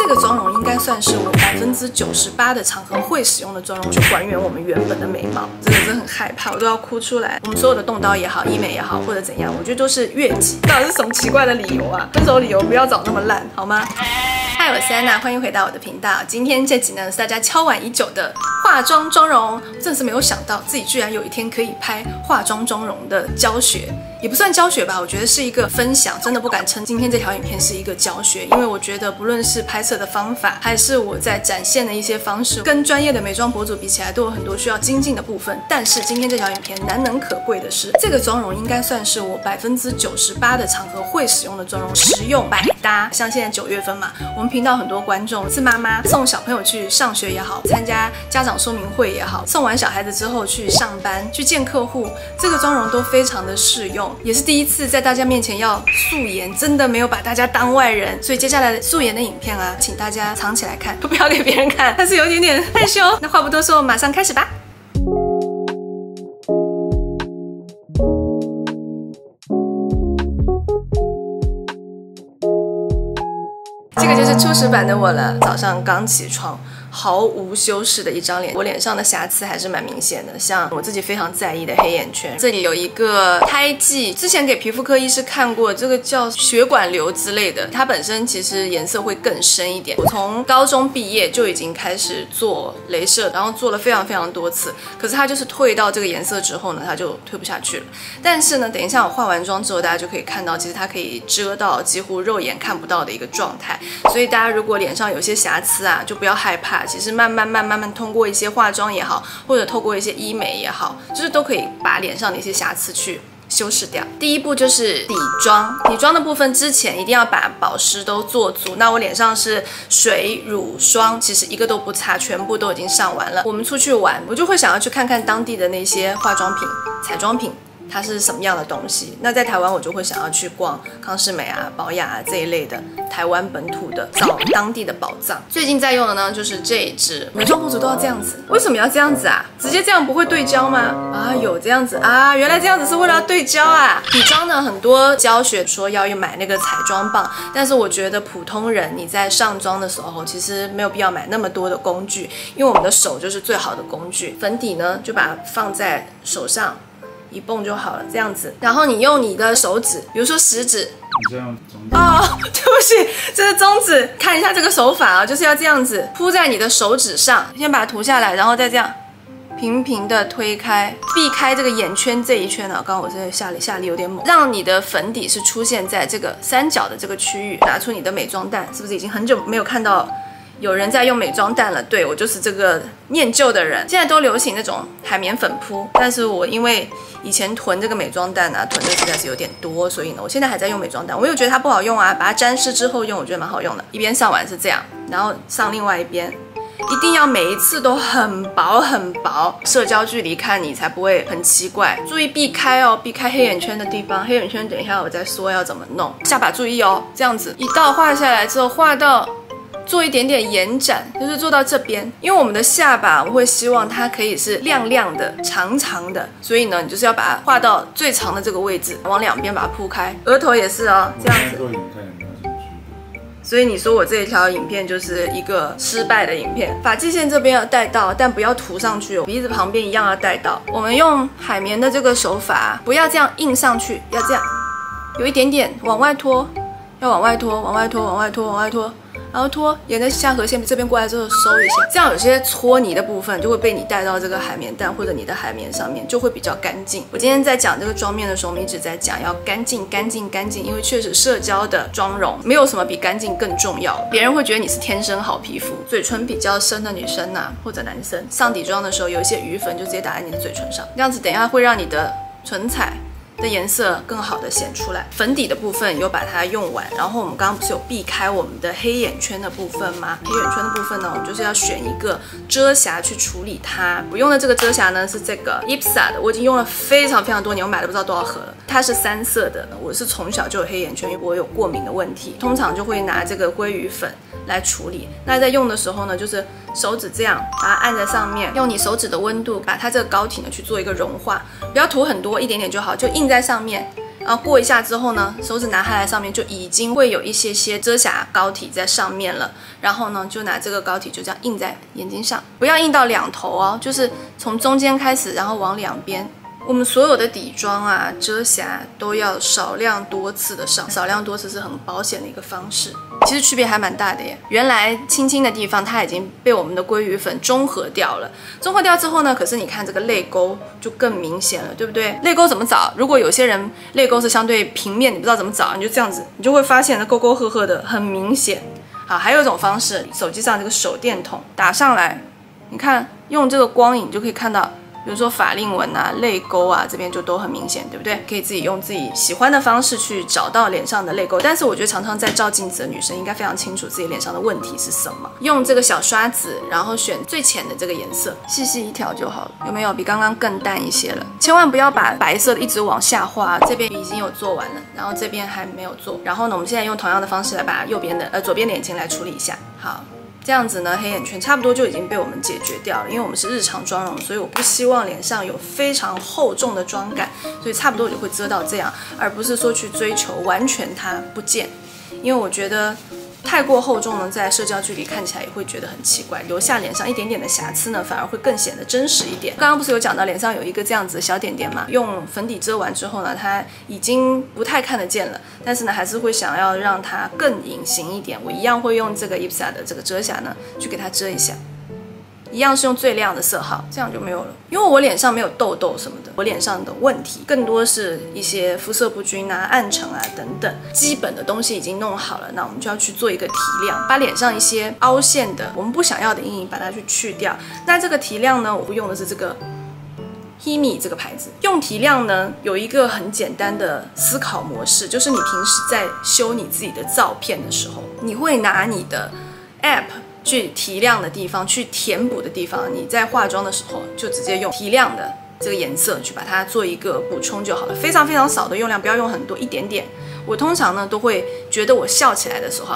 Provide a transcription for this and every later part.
个妆容应该算是我98%的场合会使用的妆容，去还原我们原本的美貌。真的是很害怕，我都要哭出来。我们所有的动刀也好，医美也好，或者怎样，我觉得都是越级。到底是什么奇怪的理由啊？分手理由不要找那么烂，好吗？嗨，我是安娜，欢迎回到我的频道。今天这集呢是大家敲碗已久的化妆妆容，真的是没有想到自己居然有一天可以拍化妆妆容的教学。也不算教学吧，我觉得是一个分享，真的不敢称今天这条影片是一个教学，因为我觉得不论是拍摄的方法，还是我在展现的一些方式，跟专业的美妆博主比起来，都有很多需要精进的部分。但是今天这条影片难能可贵的是，这个妆容应该算是我98%的场合会使用的妆容，实用百搭。像现在9月份嘛，我们频道很多观众是妈妈，送小朋友去上学也好，参加家长说明会也好，送完小孩子之后去上班，去见客户，这个妆容都非常的适用。也是第一次在大家面前要素颜，真的没有把大家当外人，所以接下来的素颜的影片啊，请大家藏起来看，不要给别人看，但是有一点害羞。那话不多说，马上开始吧。这个就是初始版的我了，早上刚起床，毫无修饰的一张脸，我脸上的瑕疵还是蛮明显的，像我自己非常在意的黑眼圈，这里有一个胎记，之前给皮肤科医师看过，这个叫血管瘤之类的，它本身其实颜色会更深一点。我从高中毕业就已经开始做雷射，然后做了非常多次，可是它就是退到这个颜色之后呢，它就退不下去了。但是呢，等一下我化完妆之后，大家就可以看到，其实它可以遮到几乎肉眼看不到的一个状态。所以大家如果脸上有些瑕疵啊，就不要害怕，其实慢慢通过一些化妆也好，或者透过一些医美也好，就是都可以把脸上的一些瑕疵去修饰掉。第一步就是底妆，底妆的部分之前一定要把保湿都做足。那我脸上是水乳霜，其实一个都不差，全部都已经上完了。我们出去玩，我就会想要去看看当地的那些化妆品、彩妆品，它是什么样的东西。那在台湾我就会想要去逛康是美啊、宝雅啊这一类的台湾本土的，找当地的宝藏。最近在用的呢就是这一支，美妆博主都要这样子，为什么要这样子啊？直接这样不会对焦吗？啊，有这样子啊，原来这样子是为了要对焦啊。底妆呢，很多教学说要买那个彩妆棒，但是我觉得普通人你在上妆的时候，其实没有必要买那么多的工具，因为我们的手就是最好的工具。粉底呢，就把它放在手上。一泵就好了，这样子。然后你用你的手指，比如说食指，你这样中指哦，对不起，这是中指。看一下这个手法啊，就是要这样子铺在你的手指上，先把它涂下来，然后再这样平平的推开，避开这个眼圈这一圈啊。刚刚我这下力有点猛，让你的粉底是出现在这个三角的这个区域。拿出你的美妆蛋，是不是已经很久没有看到有人在用美妆蛋了？对，我就是这个念旧的人。现在都流行那种海绵粉扑，但是我因为以前囤这个美妆蛋啊，囤的实在是有点多，所以呢，我现在还在用美妆蛋。我又觉得它不好用啊，把它沾湿之后用，我觉得蛮好用的。一边上完是这样，然后上另外一边，一定要每一次都很薄，社交距离看你才不会很奇怪。注意避开哦，避开黑眼圈的地方。黑眼圈等一下我再说要怎么弄。下巴注意哦，这样子一道画下来之后，画到做一点点延展，就是做到这边，因为我们的下巴我会希望它可以是亮亮的、长长的，所以呢，你就是要把它画到最长的这个位置，往两边把它铺开。额头也是哦，这样子。所以你说我这一条影片就是一个失败的影片。发际线这边要带到，但不要涂上去哦，鼻子旁边一样要带到。我们用海绵的这个手法，不要这样印上去，要这样，有一点点往外拖，要往外拖，往外拖，往外拖，往外拖。然后拖沿着下颌线这边过来之后收一下，这样有些搓泥的部分就会被你带到这个海绵蛋或者你的海绵上面，就会比较干净。我今天在讲这个妆面的时候，我们一直在讲要干净，因为确实社交的妆容没有什么比干净更重要。别人会觉得你是天生好皮肤，嘴唇比较深的女生啊，或者男生上底妆的时候有一些余粉就直接打在你的嘴唇上，这样子等一下会让你的唇彩的颜色更好的显出来。粉底的部分有把它用完，然后我们刚刚不是有避开我们的黑眼圈的部分吗？黑眼圈的部分呢，我们就是要选一个遮瑕去处理它。我用的这个遮瑕呢是这个 IPSA 的，我已经用了非常多年，我买了不知道多少盒了。它是3色的，我是从小就有黑眼圈，因为我有过敏的问题，通常就会拿这个鲑鱼粉来处理。那在用的时候呢，就是手指这样把它按在上面，用你手指的温度把它这个膏体呢去做一个融化，不要涂很多，一点点就好，就印在上面，然后过一下之后呢，手指拿下来，上面就已经会有一些些遮瑕膏体在上面了。然后呢，就拿这个膏体就这样印在眼睛上，不要印到两头哦，就是从中间开始，然后往两边。我们所有的底妆啊、遮瑕都要少量多次的上，少量多次是很保险的一个方式。其实区别还蛮大的耶。原来青青的地方它已经被我们的鲑鱼粉中和掉了，中和掉之后呢，可是你看这个泪沟就更明显了，对不对？泪沟怎么找？如果有些人泪沟是相对平面，你不知道怎么找，你就这样子，你就会发现那沟沟壑壑的很明显。好，还有一种方式，手机上这个手电筒打上来，你看用这个光影就可以看到。比如说法令纹啊、泪沟啊，这边就都很明显，对不对？可以自己用自己喜欢的方式去找到脸上的泪沟。但是我觉得常常在照镜子的女生应该非常清楚自己脸上的问题是什么。用这个小刷子，然后选最浅的这个颜色，细细一条就好了。有没有比刚刚更淡一些了？千万不要把白色的一直往下画。这边已经有做完了，然后这边还没有做。然后呢，我们现在用同样的方式来把左边的眼睛来处理一下。好。这样子呢，黑眼圈差不多就已经被我们解决掉了。因为我们是日常妆容，所以我不希望脸上有非常厚重的妆感，所以差不多就会遮到这样，而不是说去追求完全它不见。因为我觉得太过厚重呢，在社交距离看起来也会觉得很奇怪，留下脸上一点点的瑕疵呢，反而会更显得真实一点。刚刚不是有讲到脸上有一个这样子的小点点嘛？用粉底遮完之后呢，它已经不太看得见了，但是呢，还是会想要让它更隐形一点。我一样会用这个 IPSA 的这个遮瑕呢，去给它遮一下。一样是用最亮的色号，这样就没有了。因为我脸上没有痘痘什么的，我脸上的问题更多是一些肤色不均啊、暗沉啊等等，基本的东西已经弄好了，那我们就要去做一个提亮，把脸上一些凹陷的、我们不想要的阴影把它去去掉。那这个提亮呢，我用的是这个 Himi 这个牌子。用提亮呢，有一个很简单的思考模式，就是你平时在修你自己的照片的时候，你会拿你的 App。去提亮的地方，去填补的地方，你在化妆的时候就直接用提亮的这个颜色去把它做一个补充就好了，非常非常少的用量，不要用很多，一点点。我通常呢都会觉得我笑起来的时候，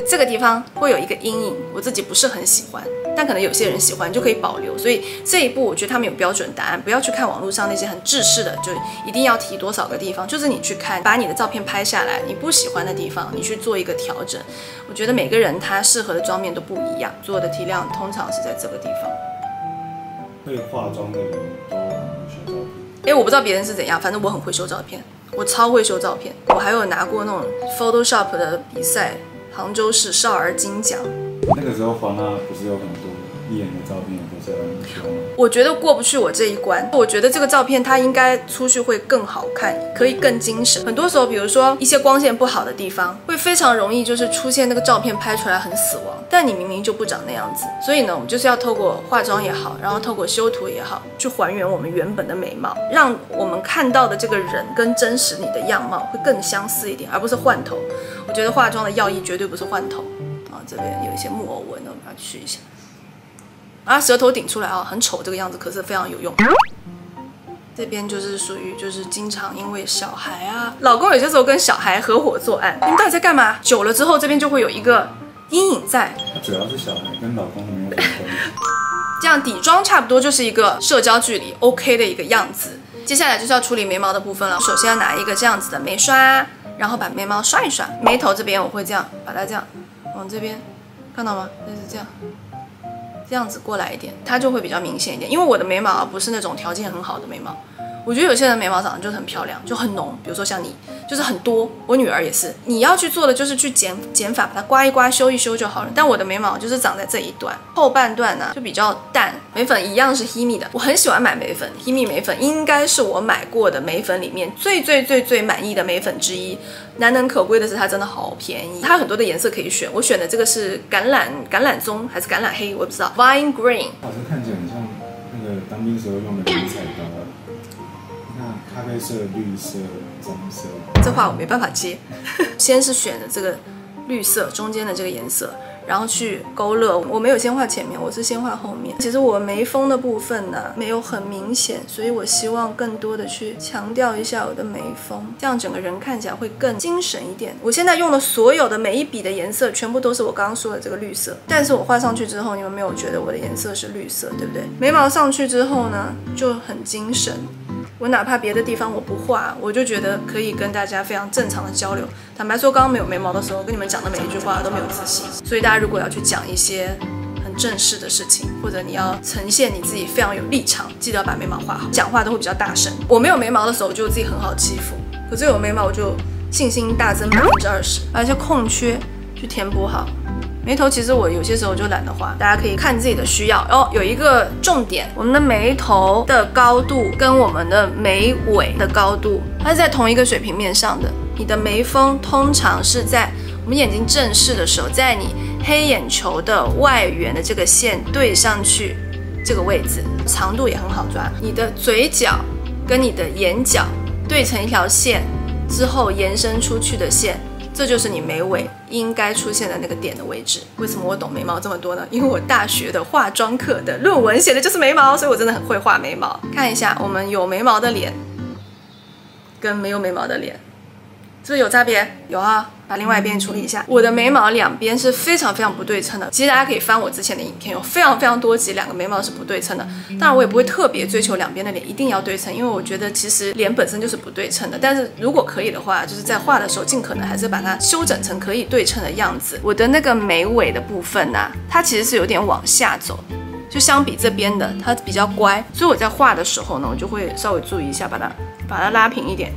这个地方会有一个阴影，我自己不是很喜欢，但可能有些人喜欢就可以保留。所以这一步我觉得他们有标准答案，不要去看网络上那些很制式的，就一定要提多少个地方，就是你去看，把你的照片拍下来，你不喜欢的地方你去做一个调整。我觉得每个人他适合的妆面都不一样，做的提亮通常是在这个地方。会化妆的人都很会修照片。我不知道别人是怎样，反正我很会修照片。我超会修照片，我还有拿过那种 Photoshop 的比赛，杭州市少儿金奖。那个时候华纳不是有很多艺人的照片都是要你修吗？我觉得过不去我这一关。我觉得这个照片它应该出去会更好看，可以更精神。很多时候，比如说一些光线不好的地方，会非常容易就是出现那个照片拍出来很死亡，但你明明就不长那样子。所以呢，我们就是要透过化妆也好，然后透过修图也好，去还原我们原本的美貌，让我们看到的这个人跟真实你的样貌会更相似一点，而不是换头。我觉得化妆的要义绝对不是换头。这边有一些木偶纹，我们把它去一下。舌头顶出来很丑这个样子，可是非常有用。这边就是属于经常因为小孩啊，老公有些时候跟小孩合伙作案，你们到底在干嘛？久了之后，这边就会有一个阴影在。主要是小孩跟老公没有什么关系。这样底妆差不多就是一个社交距离 OK 的一个样子。接下来就是要处理眉毛的部分了。首先要拿一个这样子的眉刷，然后把眉毛刷一刷。眉头这边我会这样把它这样往这边，看到吗？就是这样。这样子过来一点，它就会比较明显一点。因为我的眉毛不是那种条件很好的眉毛，我觉得有些人眉毛长得就是很漂亮，就很浓，比如说像你，就是很多。我女儿也是，你要去做的就是去剪发，把它刮一刮、修一修就好了。但我的眉毛就是长在这一段，后半段呢就比较淡。眉粉一样是 Himi 的，我很喜欢买眉粉 ，Himi 眉粉应该是我买过的眉粉里面最满意的眉粉之一。难能可贵的是它真的好便宜，它有很多的颜色可以选。我选的这个是橄榄棕还是橄榄黑，我也不知道 ，Vine Green。好像看起来很像那个当兵时候用的迷彩膏。那咖啡色、绿色、棕色，这话我没办法接。先是选的这个绿色中间的这个颜色，然后去勾勒。我没有先画前面，我是先画后面。其实我眉峰的部分呢没有很明显，所以我希望更多的去强调一下我的眉峰，这样整个人看起来会更精神一点。我现在用的所有的每一笔的颜色全部都是我刚刚说的这个绿色，但是我画上去之后，你们没有觉得我的颜色是绿色，对不对？眉毛上去之后呢就很精神。我哪怕别的地方我不画，我就觉得可以跟大家非常正常的交流。坦白说，刚刚没有眉毛的时候，跟你们讲的每一句话都没有自信。所以大家如果要去讲一些很正式的事情，或者你要呈现你自己非常有立场，记得要把眉毛画好，讲话都会比较大声。我没有眉毛的时候，我觉得自己很好欺负，可是有眉毛我就信心大增20%，把一些空缺去填补好。眉头其实我有些时候就懒得画，大家可以看自己的需要哦。有一个重点，我们的眉头的高度跟我们的眉尾的高度，它是在同一个水平面上的。你的眉峰通常是在我们眼睛正视的时候，在你黑眼球的外缘的这个线对上去这个位置，长度也很好抓。你的嘴角跟你的眼角对成一条线之后延伸出去的线，这就是你眉尾应该出现的那个点的位置。为什么我懂眉毛这么多呢？因为我大学的化妆课的论文写的就是眉毛，所以我真的很会画眉毛。看一下我们有眉毛的脸跟没有眉毛的脸，是不是有差别？有啊，把另外一边处理一下。我的眉毛两边是非常非常不对称的，其实大家可以翻我之前的影片，有非常非常多集两个眉毛是不对称的。当然我也不会特别追求两边的脸一定要对称，因为我觉得其实脸本身就是不对称的。但是如果可以的话，就是在画的时候尽可能还是把它修整成可以对称的样子。我的那个眉尾的部分啊，它其实是有点往下走，就相比这边的它比较乖，所以我在画的时候呢，我就会稍微注意一下，把它拉平一点，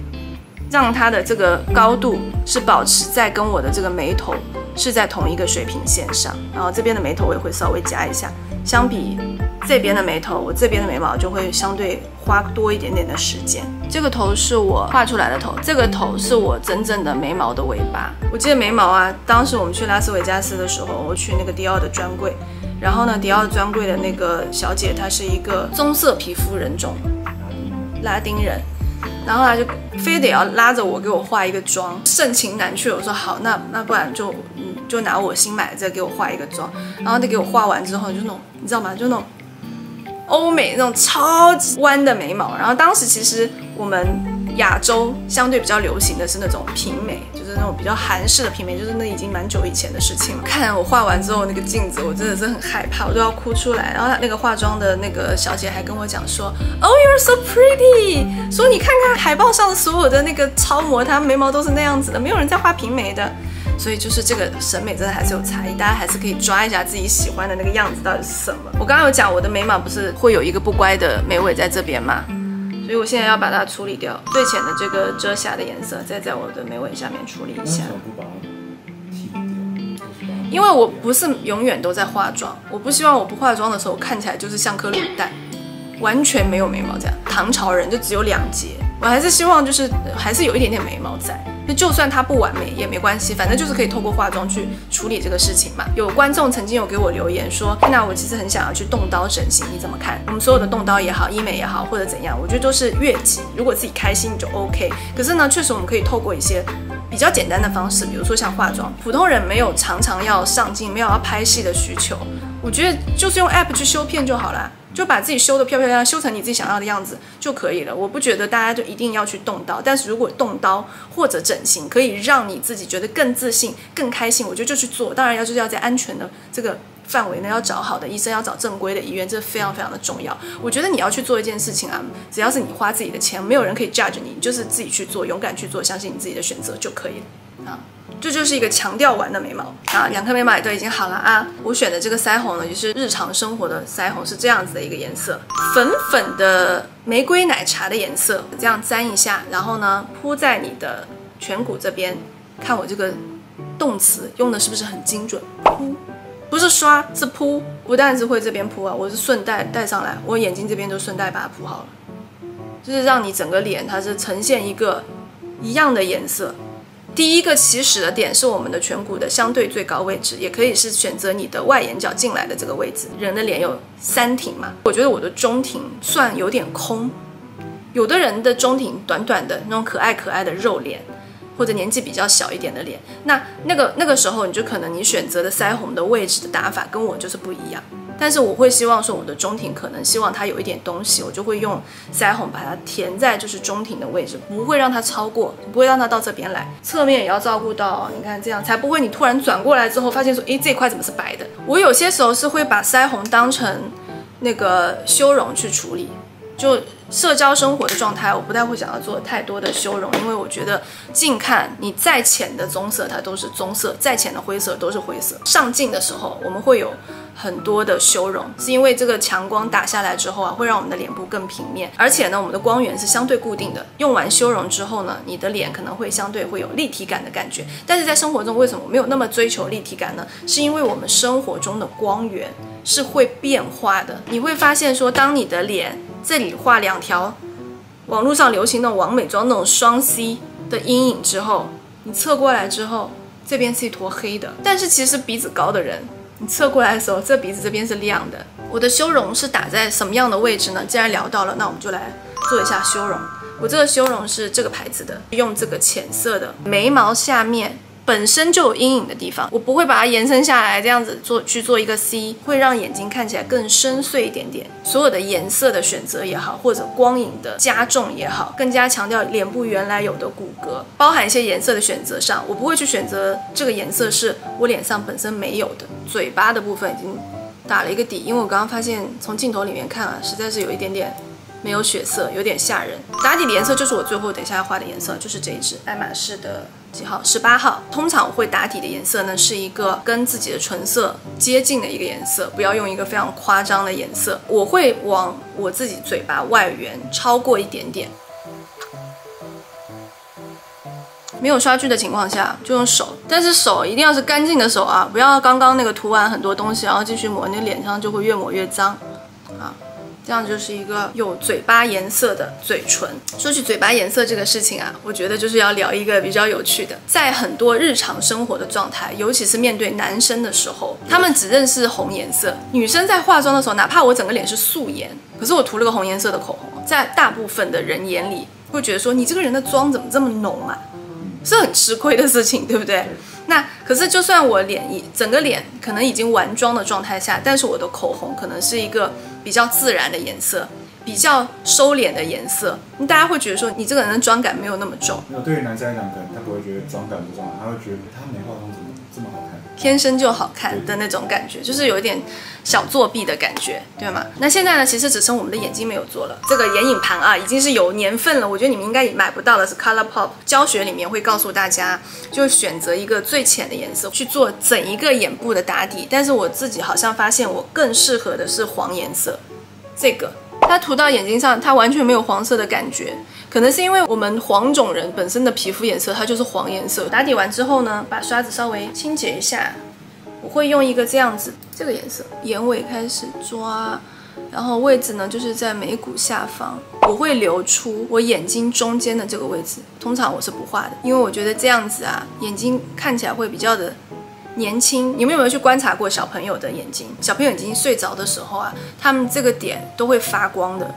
让它的这个高度是保持在跟我的这个眉头是在同一个水平线上。然后这边的眉头我也会稍微加一下，相比这边的眉头，我这边的眉毛就会相对花多一点点的时间。这个头是我画出来的头，这个头是我真正的眉毛的尾巴。我记得眉毛啊，当时我们去拉斯维加斯的时候，我去那个迪奥的专柜，然后呢，迪奥的专柜的那个小姐她是一个棕色皮肤人种，拉丁人。然后他就非得要拉着我给我画一个妆，盛情难却。我说好，那不然就拿我新买的这个给我画一个妆。然后他给我画完之后，就那种你知道吗？就那种欧美那种超级弯的眉毛。然后当时其实我们亚洲相对比较流行的是那种平眉，就是那种比较韩式的平眉，就是那已经蛮久以前的事情了。看我画完之后那个镜子，我真的是很害怕，我都要哭出来。然后那个化妆的那个小姐还跟我讲说 ，Oh you're so pretty， 说你看看海报上的所有的那个超模，她眉毛都是那样子的，没有人在画平眉的。所以就是这个审美真的还是有差异，大家还是可以抓一下自己喜欢的那个样子到底是什么。我刚刚有讲我的眉毛不是会有一个不乖的眉尾在这边吗？所以我现在要把它处理掉，最浅的这个遮瑕的颜色再在我的眉尾下面处理一下。因为我不是永远都在化妆，我不希望我不化妆的时候看起来就是像颗卤蛋，完全没有眉毛这样。唐朝人就只有2节，我还是希望就是还是有一点点眉毛在。就算它不完美也没关系，反正就是可以透过化妆去处理这个事情嘛。有观众曾经有给我留言说，那我其实很想要去动刀整形，你怎么看？我们所有的动刀也好，医美也好，或者怎样，我觉得都是悦己，如果自己开心就 OK。可是呢，确实我们可以透过一些比较简单的方式，比如说像化妆，普通人没有常常要上镜，没有要拍戏的需求，我觉得就是用 app 去修片就好啦。就把自己修得漂漂亮亮，修成你自己想要的样子就可以了。我不觉得大家就一定要去动刀，但是如果动刀或者整形可以让你自己觉得更自信、更开心，我觉得就去做。当然就是要在安全的这个范围呢，要找好的医生，要找正规的医院，这非常非常的重要。我觉得你要去做一件事情啊，只要是你花自己的钱，没有人可以 judge 你，你就是自己去做，勇敢去做，相信你自己的选择就可以了啊。这就是一个强调完的眉毛啊，2颗眉毛也都已经好了啊。我选的这个腮红呢，就是日常生活的腮红，是这样子的一个颜色，粉粉的玫瑰奶茶的颜色，这样沾一下，然后呢铺在你的颧骨这边。看我这个动词用的是不是很精准？铺，不是刷，是铺。不但是会这边铺啊，我是顺带带上来，我眼睛这边就顺带把它铺好了，就是让你整个脸它是呈现一个一样的颜色。第一个起始的点是我们的颧骨的相对最高位置，也可以是选择你的外眼角进来的这个位置。人的脸有3庭嘛，我觉得我的中庭算有点空，有的人的中庭短短的那种可爱可爱的肉脸，或者年纪比较小一点的脸，那个时候你就可能你选择的腮红的位置的打法跟我就是不一样。但是我会希望说我的中庭可能希望它有一点东西，我就会用腮红把它填在就是中庭的位置，不会让它超过，不会让它到这边来。侧面也要照顾到，你看这样才不会你突然转过来之后发现说，这一块怎么是白的？我有些时候是会把腮红当成那个修容去处理，就社交生活的状态，我不太会想要做太多的修容，因为我觉得近看你再浅的棕色它都是棕色，再浅的灰色都是灰色。上镜的时候我们会有很多的修容，是因为这个强光打下来之后啊，会让我们的脸部更平面，而且呢，我们的光源是相对固定的。用完修容之后呢，你的脸可能会相对会有立体感的感觉。但是在生活中为什么没有那么追求立体感呢？是因为我们生活中的光源是会变化的。你会发现说，当你的脸这里画2条网络上流行那种网美妆那种双 C 的阴影之后，你侧过来之后，这边是一坨黑的。但是其实鼻子高的人，你侧过来的时候，这鼻子这边是亮的。我的修容是打在什么样的位置呢？既然聊到了，那我们就来做一下修容。我这个修容是这个牌子的，用这个浅色的眉毛下面本身就有阴影的地方，我不会把它延伸下来，这样子去做一个 C， 会让眼睛看起来更深邃一点点。所有的颜色的选择也好，或者光影的加重也好，更加强调脸部原来有的骨骼，包含一些颜色的选择上，我不会去选择这个颜色是我脸上本身没有的。嘴巴的部分已经打了一个底，因为我刚刚发现从镜头里面看啊，实在是有一点点没有血色，有点吓人。打底的颜色就是我最后等一下要画的颜色，就是这一支爱马仕的几号？18号。通常我会打底的颜色呢，是一个跟自己的唇色接近的一个颜色，不要用一个非常夸张的颜色。我会往我自己嘴巴外缘超过一点点。没有刷具的情况下就用手，但是手一定要是干净的手啊，不要刚刚那个涂完很多东西然后继续抹，你的脸上就会越抹越脏啊。这样就是一个有嘴巴颜色的嘴唇。说起嘴巴颜色这个事情啊，我觉得就是要聊一个比较有趣的。在很多日常生活的状态，尤其是面对男生的时候，他们只认识红颜色。女生在化妆的时候，哪怕我整个脸是素颜，可是我涂了个红颜色的口红，在大部分的人眼里会觉得说，你这个人的妆怎么这么浓啊，是很吃亏的事情，对不对？那可是就算我整个脸可能已经完妆的状态下，但是我的口红可能是一个比较自然的颜色，比较收敛的颜色，大家会觉得说你这个人的妆感没有那么重。对于男生来讲，可能他不会觉得妆感不重，他会觉得他没化妆怎么这么好看，天生就好看的那种感觉，就是有一点小作弊的感觉，对吗？那现在呢，其实只剩我们的眼睛没有做了。这个眼影盘啊，已经是有年份了，我觉得你们应该也买不到了，是 ColourPop 教学里面会告诉大家，就选择一个最浅的颜色去做整一个眼部的打底。但是我自己好像发现我更适合的是黄颜色，这个它涂到眼睛上，它完全没有黄色的感觉。可能是因为我们黄种人本身的皮肤颜色它就是黄颜色。打底完之后呢，把刷子稍微清洁一下，我会用一个这样子这个颜色，眼尾开始抓，然后位置呢就是在眉骨下方，我会留出我眼睛中间的这个位置。通常我是不画的，因为我觉得这样子啊，眼睛看起来会比较的年轻。你们有没有去观察过小朋友的眼睛？小朋友眼睛睡着的时候啊，他们这个点都会发光的，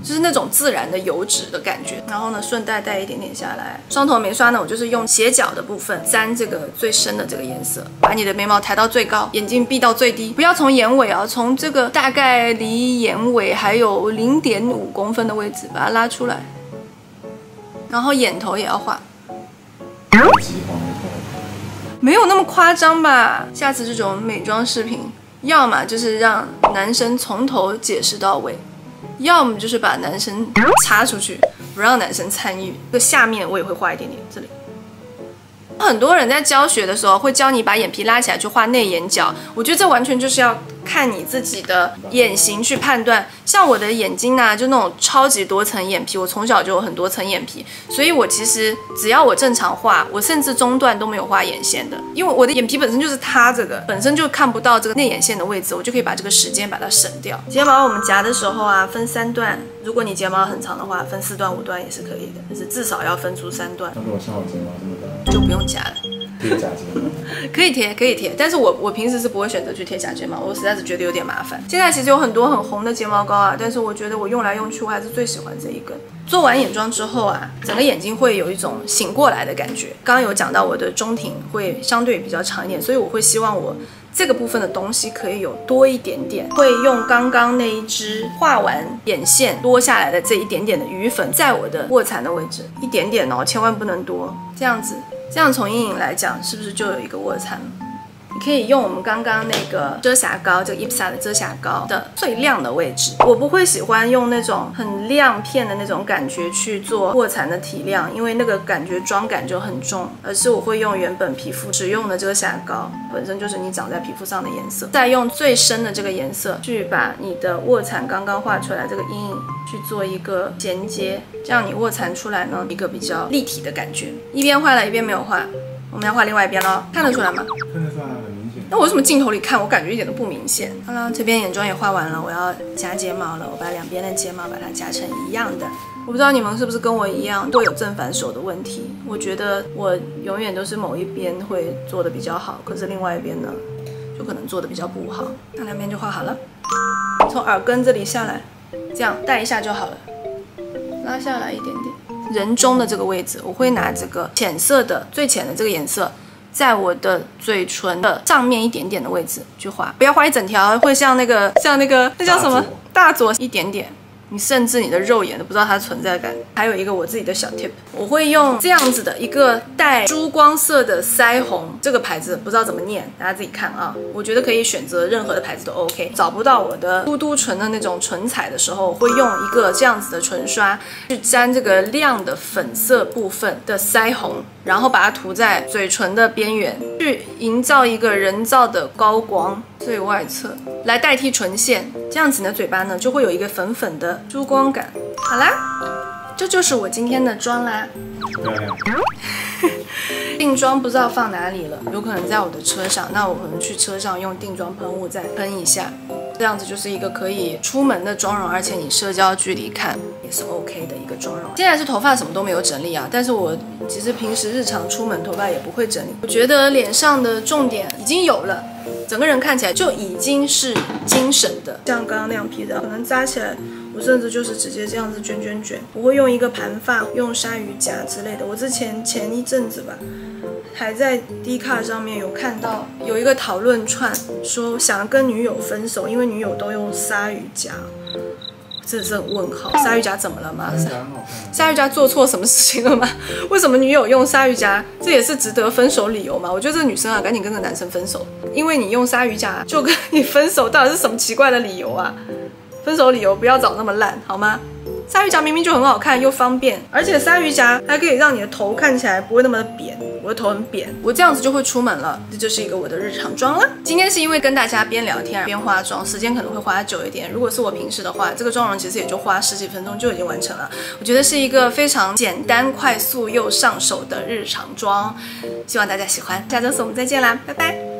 就是那种自然的油脂的感觉。然后呢，顺带带一点点下来。双头眉刷呢，我就是用斜角的部分沾这个最深的这个颜色，把你的眉毛抬到最高，眼睛闭到最低，不要从眼尾啊，从这个大概离眼尾还有0.5公分的位置把它拉出来。然后眼头也要画，没有那么夸张吧？下次这种美妆视频，要么就是让男生从头解释到尾，要么就是把男生插出去，不让男生参与。这个下面我也会画一点点，这里。很多人在教学的时候会教你把眼皮拉起来去画内眼角，我觉得这完全就是要看你自己的眼型去判断。像我的眼睛呢，就那种超级多层眼皮，我从小就有很多层眼皮，所以我其实只要我正常画，我甚至中段都没有画眼线的，因为我的眼皮本身就是塌这个，本身就看不到这个内眼线的位置，我就可以把这个时间把它省掉。睫毛我们夹的时候啊，分3段，如果你睫毛很长的话，分4段5段也是可以的，但是至少要分出3段。那如果像我睫毛这么短，就不用夹了。贴假睫毛可以贴，可以贴，但是我平时是不会选择去贴假睫毛，我实在是觉得有点麻烦。现在其实有很多很红的睫毛膏啊，但是我觉得我用来用去，我还是最喜欢这一根。做完眼妆之后啊，整个眼睛会有一种醒过来的感觉。刚刚有讲到我的中庭会相对比较长一点，所以我会希望我这个部分的东西可以有多一点点，会用刚刚那一支画完眼线多下来的这一点点的余粉，在我的卧蚕的位置，一点点哦，千万不能多，这样子。这样从阴影来讲，是不是就有一个卧蚕？你你可以用我们刚刚那个遮瑕膏，这个 IPSA 的遮瑕膏的最亮的位置。我不会喜欢用那种很亮片的那种感觉去做卧蚕的提亮，因为那个感觉妆感就很重，而是我会用原本皮肤使用的遮瑕膏，本身就是你长在皮肤上的颜色，再用最深的这个颜色去把你的卧蚕刚刚画出来这个阴影去做一个衔接，这样你卧蚕出来呢一个比较立体的感觉。一边画了一边没有画，我们要画另外一边咯，看得出来吗？看得出来很明显。那我为什么镜头里看我感觉一点都不明显？好了，这边眼妆也画完了，我要加睫毛了。我把两边的睫毛把它加成一样的。我不知道你们是不是跟我一样会有正反手的问题。我觉得我永远都是某一边会做的比较好，可是另外一边呢就可能做的比较不好。那两边就画好了，从耳根这里下来，这样带一下就好了，拉下来一点点。人中的这个位置，我会拿这个浅色的最浅的这个颜色，在我的嘴唇的上面一点点的位置去画，不要画一整条，会像那个那叫什么大左一点点。你甚至你的肉眼都不知道它的存在感。还有一个我自己的小 tip， 我会用这样子的一个带珠光色的腮红，这个牌子不知道怎么念，大家自己看啊。我觉得可以选择任何的牌子都 OK。找不到我的嘟嘟唇的那种唇彩的时候，我会用一个这样子的唇刷去沾这个亮的粉色部分的腮红，然后把它涂在嘴唇的边缘，去营造一个人造的高光。最外侧来代替唇线，这样子你的嘴巴呢就会有一个粉粉的珠光感。好啦，这就是我今天的妆啦。漂亮。定妆不知道放哪里了，有可能在我的车上，那我可能去车上用定妆喷雾再喷一下，这样子就是一个可以出门的妆容，而且你社交距离看也是 OK 的一个妆容。现在是头发什么都没有整理啊，但是我其实平时日常出门头发也不会整理。我觉得脸上的重点已经有了，整个人看起来就已经是精神的，像刚刚那样披的，可能扎起来，我甚至就是直接这样子卷卷卷。我会用一个盘发，用鲨鱼夹之类的。我之前一阵子吧，还在 Dcard 上面有看到有一个讨论串，说想跟女友分手，因为女友都用鲨鱼夹。真的是很问号，鲨鱼夹怎么了吗？鲨鱼夹做错什么事情了吗？为什么女友用鲨鱼夹？这也是值得分手理由吗？我觉得这个女生啊，赶紧跟个男生分手，因为你用鲨鱼夹就跟你分手，到底是什么奇怪的理由啊？分手理由不要找那么烂好吗？鲨鱼夹明明就很好看又方便，而且鲨鱼夹还可以让你的头看起来不会那么的扁。我的头很扁，我这样子就会出门了，这就是一个我的日常妆了。今天是因为跟大家边聊天边化妆，时间可能会花久一点。如果是我平时的话，这个妆容其实也就花10几分钟就已经完成了。我觉得是一个非常简单、快速又上手的日常妆，希望大家喜欢。下周四我们再见啦，拜拜。